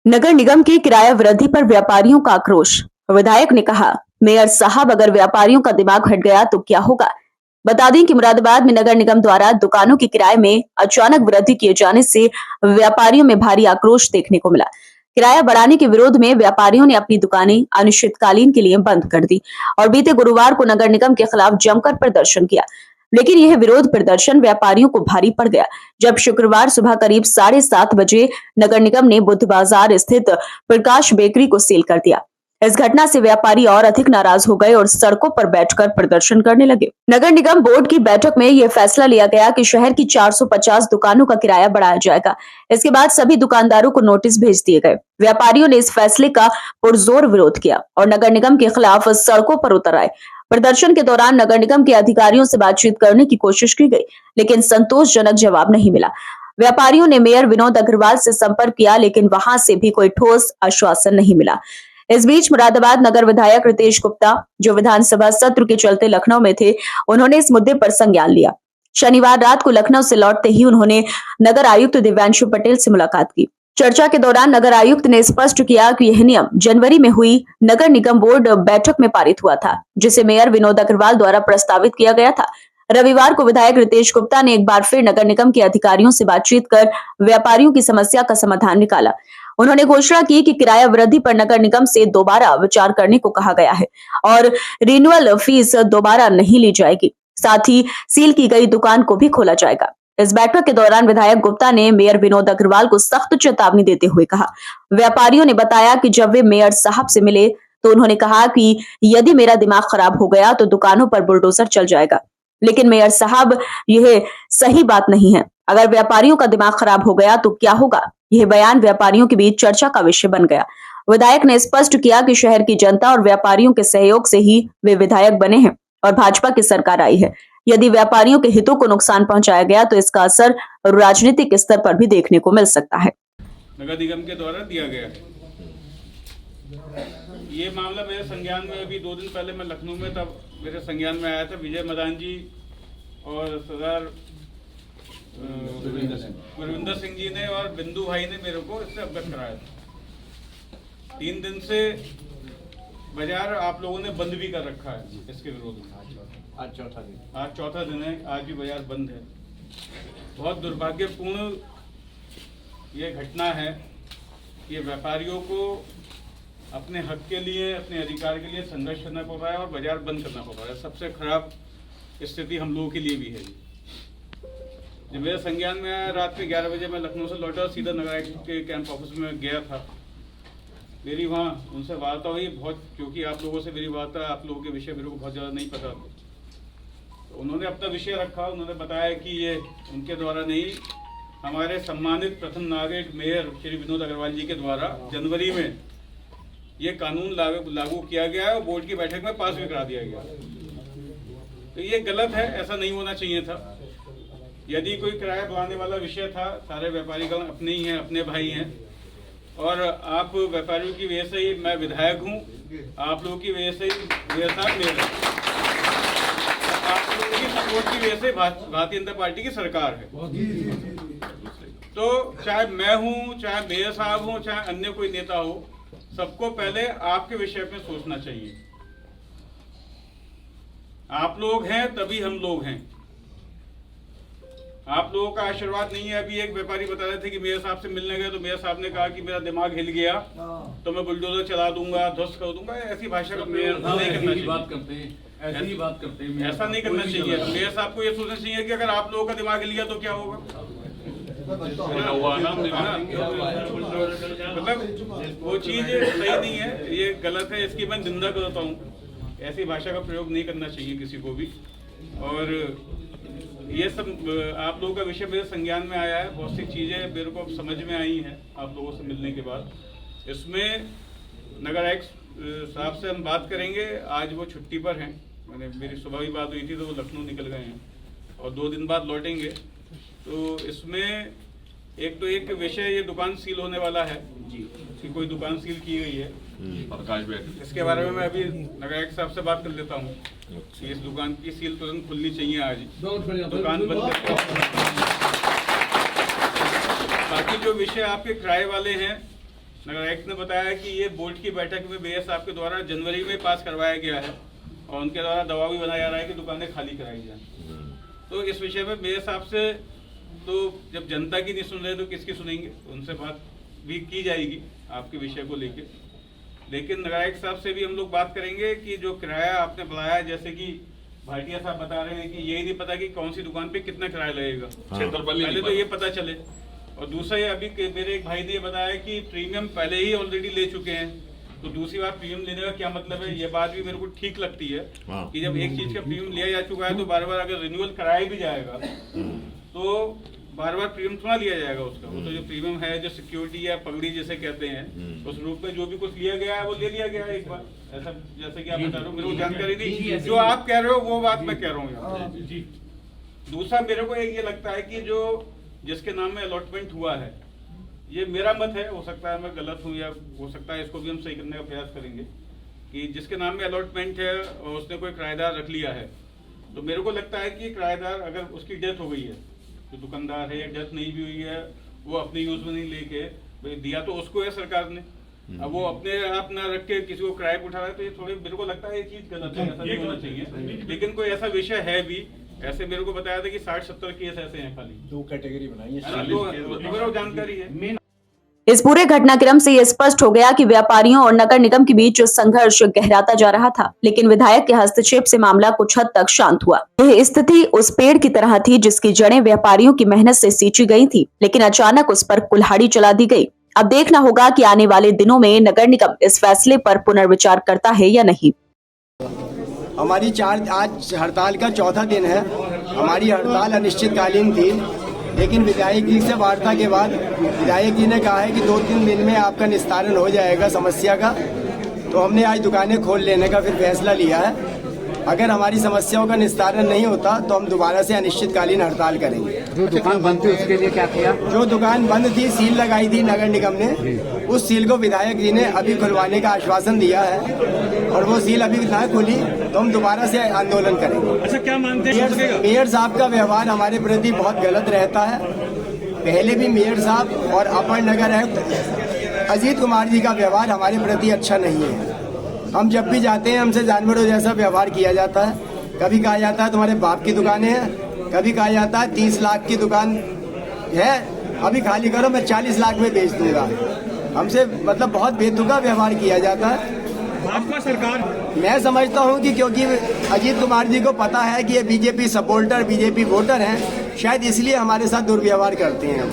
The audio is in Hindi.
नगर निगम की किराया वृद्धि पर व्यापारियों का आक्रोश। विधायक ने कहा, मेयर साहब अगर व्यापारियों का दिमाग हट गया तो क्या होगा। बता दें कि मुरादाबाद में नगर निगम द्वारा दुकानों की किराए में अचानक वृद्धि किए जाने से व्यापारियों में भारी आक्रोश देखने को मिला। किराया बढ़ाने के विरोध में व्यापारियों ने अपनी दुकानें अनिश्चितकालीन के लिए बंद कर दी और बीते गुरुवार को नगर निगम के खिलाफ जमकर प्रदर्शन किया। लेकिन यह विरोध प्रदर्शन व्यापारियों को भारी पड़ गया जब शुक्रवार सुबह करीब 7:30 बजे नगर निगम ने बुद्ध बाजार स्थित प्रकाश बेकरी को सील कर दिया। इस घटना से व्यापारी और अधिक नाराज हो गए और सड़कों पर बैठकर प्रदर्शन करने लगे। नगर निगम बोर्ड की बैठक में यह फैसला लिया गया कि शहर की 450 दुकानों का किराया बढ़ाया जाएगा। इसके बाद सभी दुकानदारों को नोटिस भेज दिए गए। व्यापारियों ने इस फैसले का पुरजोर विरोध किया और नगर निगम के खिलाफ सड़कों पर उतर आए। प्रदर्शन के दौरान नगर निगम के अधिकारियों से बातचीत करने की कोशिश की गई, लेकिन संतोषजनक जवाब नहीं मिला। व्यापारियों ने मेयर विनोद अग्रवाल से संपर्क किया, लेकिन वहां से भी कोई ठोस आश्वासन नहीं मिला। इस बीच मुरादाबाद नगर विधायक रितेश गुप्ता, जो विधानसभा सत्र के चलते लखनऊ में थे, उन्होंने इस मुद्दे पर संज्ञान लिया। शनिवार रात को लखनऊ से लौटते ही उन्होंने नगर आयुक्त दिव्यांशु पटेल से मुलाकात की। चर्चा के दौरान नगर आयुक्त ने स्पष्ट किया कि यह नियम जनवरी में हुई नगर निगम बोर्ड बैठक में पारित हुआ था, जिसे मेयर विनोद अग्रवाल द्वारा प्रस्तावित किया गया था। रविवार को विधायक रितेश गुप्ता ने एक बार फिर नगर निगम के अधिकारियों से बातचीत कर व्यापारियों की समस्या का समाधान निकाला। उन्होंने घोषणा की कि किराया वृद्धि पर नगर निगम से दोबारा विचार करने को कहा गया है और रिन्यूअल फीस दोबारा नहीं ली जाएगी। साथ ही सील की गई दुकान को भी खोला जाएगा। इस बैठक के दौरान विधायक गुप्ता ने मेयर विनोद अग्रवाल को सख्त चेतावनी देते हुए कहा। व्यापारियों ने बताया कि जब वे मेयर साहब से मिले तो उन्होंने कहा कि यदि मेरा दिमाग खराब हो गया तो दुकानों पर बुलडोजर चल जाएगा। लेकिन मेयर साहब, यह सही बात नहीं है। अगर व्यापारियों का दिमाग खराब हो गया तो क्या होगा। यह बयान व्यापारियों के बीच चर्चा का विषय बन गया। विधायक ने स्पष्ट किया कि शहर की जनता और व्यापारियों के सहयोग से ही वे विधायक बने हैं और भाजपा की सरकार आई है। यदि व्यापारियों के हितों को नुकसान पहुंचाया गया तो इसका असर राजनीतिक स्तर पर भी देखने को मिल सकता है। नगर निगम के द्वारा दिया गया है। ये मामला मेरे संज्ञान में अभी 2 दिन पहले मैं लखनऊ में तब मेरे संज्ञान में आया था। विजय मदान जी और सरदार गुरविंदर सिंह जी ने और बिंदु भाई ने मेरे को इससे अवगत कराया था। 3 दिन से बाजार आप लोगों ने बंद भी कर रखा है इसके विरोध में। आज चौथा दिन है। आज भी बाजार बंद है। बहुत दुर्भाग्यपूर्ण ये घटना है कि व्यापारियों को अपने हक के लिए, अपने अधिकार के लिए संघर्ष करना पड़ रहा है और बाजार बंद करना पड़ रहा है। सबसे खराब स्थिति हम लोगों के लिए भी है। जब मेरे संज्ञान में आया, रात में 11 बजे मैं लखनऊ से लौटा और सीधा नगर के कैंप ऑफिस में गया था। मेरी वहाँ उनसे वार्ता हुई बहुत, क्योंकि आप लोगों से मेरी वार्ता, आप लोगों के विषय मेरे को बहुत ज़्यादा नहीं पता। तो उन्होंने अपना विषय रखा। उन्होंने बताया कि ये उनके द्वारा नहीं, हमारे सम्मानित प्रथम नागरिक मेयर श्री विनोद अग्रवाल जी के द्वारा जनवरी में ये कानून लागू किया गया है और बोर्ड की बैठक में पास भी करा दिया गया। तो ये गलत है, ऐसा नहीं होना चाहिए था। यदि कोई किराया बढ़ाने वाला विषय था, सारे व्यापारीगण अपने ही हैं, अपने भाई हैं और आप व्यापारियों की वजह से ही मैं विधायक हूँ, आप लोगों की वजह से ही मेयर साहब मेयर है, आप लोगों की सपोर्ट की वजह से भारतीय जनता पार्टी की सरकार है। तो चाहे मैं हूँ, चाहे मेयर साहब हूँ, चाहे अन्य कोई नेता हो, सबको पहले आपके विषय में सोचना चाहिए। आप लोग हैं तभी हम लोग हैं। आप लोगों का आशीर्वाद नहीं है। अभी एक व्यापारी बता रहे थे कि मेयर साहब से मिलने गए तो मेयर साहब ने कहा कि मेरा दिमाग हिल गया तो मैं बुलडोजर चला दूंगा, ध्वस्त कर दूंगा। ऐसी भाषा का प्रयोग नहीं करना चाहिए। ऐसी बात करते हैं, ऐसा नहीं करना चाहिए। मेयर साहब को ये सोचना चाहिए कि अगर आप लोगों का दिमाग हिल गया तो क्या होगा। मतलब वो चीज सही नहीं है, ये गलत है, इसकी मैं निंदा करता हूँ। ऐसी भाषा का प्रयोग नहीं करना चाहिए किसी को भी। और ये सब आप लोगों का विषय मेरे संज्ञान में आया है। बहुत सी चीज़ें मेरे को समझ में आई हैं आप लोगों से मिलने के बाद। इसमें नगर आयुक्त साहब से हम बात करेंगे। आज वो छुट्टी पर हैं, मैंने मेरी सुबह भी बात हुई थी तो वो लखनऊ निकल गए हैं और 2 दिन बाद लौटेंगे। तो इसमें एक विषय, ये दुकान सील होने वाला है जी, कि कोई दुकान सील की गई है प्रकाश बेकरी। इसके बारे में मैं अभी नगर आयुक्त साहब से बात कर लेता हूँ कि इस दुकान की सील तुरंत खुलनी चाहिए। आज दुकान बंद करके बाकी जो विषय आपके किराए वाले हैं नगर आयुक्त ने बताया कि ये बोर्ड की बैठक में मेयर साहब के द्वारा जनवरी में पास करवाया गया है और उनके द्वारा दबाव भी बनाया जा रहा है कि दुकानें खाली कराई जाए। तो इस विषय में मेयर साहब से तो जब जनता की नहीं सुन रहे तो किसकी सुनेंगे, उनसे बात भी की जाएगी आपके विषय को लेकर। लेकिन नगर आयुक्त साहब से भी हम लोग बात करेंगे कि जो किराया आपने बढ़ाया, जैसे कि भाटिया साहब बता रहे हैं कि यही नहीं पता कि कौन सी दुकान पे कितना किराया लगेगा, पहले तो ये पता चले। और दूसरा ये अभी मेरे एक भाई ने बताया कि प्रीमियम पहले ही ऑलरेडी ले चुके हैं, तो दूसरी बार प्रीमियम लेने का क्या मतलब है, ये बात भी मेरे को ठीक लगती है कि जब एक चीज का प्रीमियम लिया जा चुका है तो बार बार अगर रिन्यूअल कराया भी जाएगा तो बार बार प्रीमियम थोड़ा लिया जाएगा उसका। वो तो जो प्रीमियम है, जो सिक्योरिटी या पगड़ी जिसे कहते हैं, उस रूप में जो भी कुछ लिया गया है वो ले लिया गया है एक बार, ऐसा जैसे कि आप बता रहे हो, मेरे को जानकारी नहीं, जो आप कह रहे हो वो बात मैं कह रहा हूँ। दूसरा मेरे को ये लगता है कि जो जिसके नाम में अलॉटमेंट हुआ है, ये मेरा मत है, हो सकता है मैं गलत हूँ या हो सकता है इसको भी हम सही करने का प्रयास करेंगे, कि जिसके नाम में अलॉटमेंट है और उसने कोई किराएदार रख लिया है, तो मेरे को लगता है कि किराएदार अगर उसकी डेथ हो गई है, जो दुकानदार है, डेथ नहीं भी हुई है, वो अपने यूज में नहीं लेके दिया तो उसको है सरकार ने, अब वो अपने आप ना रख के किसी को किराए पर उठा रहा है, तो ये थोड़े मेरे को लगता है ये चीज गलत है, ऐसा नहीं होना चाहिए। लेकिन कोई ऐसा विषय है भी, ऐसे मेरे को बताया था कि 60-70 केस ऐसे हैं, खाली 2 कैटेगरी बनाई है, तो जानकारी है। इस पूरे घटनाक्रम से यह स्पष्ट हो गया कि व्यापारियों और नगर निगम के बीच जो संघर्ष गहराता जा रहा था, लेकिन विधायक के हस्तक्षेप से मामला कुछ हद तक शांत हुआ। यह स्थिति उस पेड़ की तरह थी जिसकी जड़ें व्यापारियों की मेहनत से सींची गई थी, लेकिन अचानक उस पर कुल्हाड़ी चला दी गई। अब देखना होगा कि आने वाले दिनों में नगर निगम इस फैसले पर पुनर्विचार करता है या नहीं। हमारी आज हड़ताल का 4था दिन है। हमारी हड़ताल अनिश्चितकालीन थी, लेकिन विधायक जी से वार्ता के बाद विधायक जी ने कहा है कि 2-3 दिन में आपका निस्तारण हो जाएगा समस्या का। तो हमने आज दुकानें खोल लेने का फिर फैसला लिया है। अगर हमारी समस्याओं का निस्तारण नहीं होता तो हम दोबारा से अनिश्चितकालीन हड़ताल करेंगे। जो दुकान बंद थी उसके लिए क्या किया? जो दुकान बंद थी, सील लगाई थी नगर निगम ने, उस सील को विधायक जी ने अभी खुलवाने का आश्वासन दिया है, और वो सील अभी ना खुली तो हम दोबारा से आंदोलन करेंगे। अच्छा, क्या मानते हैं? मेयर साहब का व्यवहार हमारे प्रति बहुत गलत रहता है। पहले भी मेयर साहब और अपर नगर आयुक्त अजीत कुमार जी का व्यवहार हमारे प्रति अच्छा नहीं है। हम जब भी जाते हैं हमसे जानवरों जैसा व्यवहार किया जाता है। कभी कहा जाता है तुम्हारे बाप की दुकानें हैं, कभी कहा जाता है 30 लाख की दुकान है, अभी खाली करो मैं 40 लाख में बेच दूंगा। हमसे मतलब बहुत बेतुका व्यवहार किया जाता है। भाजपा सरकार, मैं समझता हूं कि क्योंकि अजीत कुमार जी को पता है कि ये बीजेपी सपोर्टर, बीजेपी वोटर हैं, शायद इसलिए हमारे साथ दुर्व्यवहार करते हैं।